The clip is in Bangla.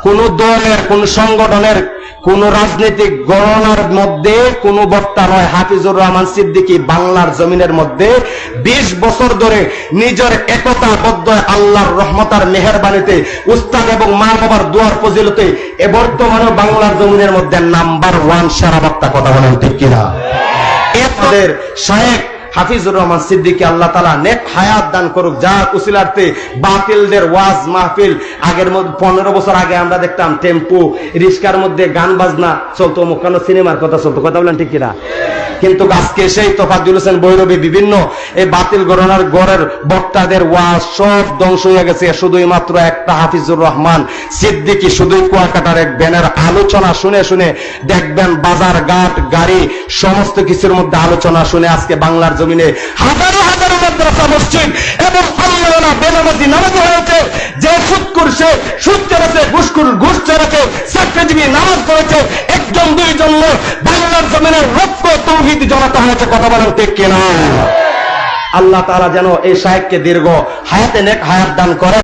কোন দলের, কোন সংগঠনের, কোন রাজনৈতিক গণনার মধ্যে কোন বক্তা নয়। হাফিজুর রহমান সিদ্দিকী বাংলার জমিনের মধ্যে 20 বছর ধরে নিজের একতাবদ্ধ আল্লাহর রহমতার মেহেরবানিতে, উস্তাদ এবং মা বাবার দোয়ার ফজিলতে এ বর্তমানে বাংলার জমিনের মধ্যে নাম্বার 1 সেরা বক্তা। কথা বলেন ঠিক কিনা? এদের শায়েখ হাফিজুর রহমান সিদ্দিকী আল্লাহ তাআলা নেক হায়াত দান করুক, যার উসিলাতে বাতিলদের ওয়াজ মাহফিল, আগের মধ্যে 15 বছর আগে আমরা দেখতাম টেম্পু রিস্কার মধ্যে গান বাজনা চলতো, মুখানো সিনেমার কথা চলতো। কথা বলেন ঠিক কিনা? কিন্তু আজকে সেই তোফাজ্জল হোসেন বৈরবী বিভিন্ন এই বাতিল গণনার গড়ের বক্তাদের ওয়াজ সব ধ্বংস হয়ে গেছে। শুধুই মাত্র একটা হাফিজুর রহমান সিদ্দিকী, শুধুই কুয়াকাটার এক ব্যানের আলোচনা শুনে শুনে দেখবেন বাজার ঘাট গাড়ি সমস্ত কিছুর মধ্যে আলোচনা শুনে আজকে বাংলার জমিনে হাজারো হাজারো মাদ্রাসা মসজিদ এবং আল্লাহওয়ালা বেনামাজি নামাজি হয়েছে। যে সুদ করছে সুদ চড়েছে, ঘুষ চড়েছে, চাকরিজীবী নামাজ পড়েছে, একজন দুইজন লোক বাংলার জমিনের লক্ষ তৌহিদ জনতা হয়েছে। কথা বলেন ঠিক কিনা? আল্লাহ তাআলা যেন এই শায়েখকে দীর্ঘ হায়াতে নেক হায়াত দান করে।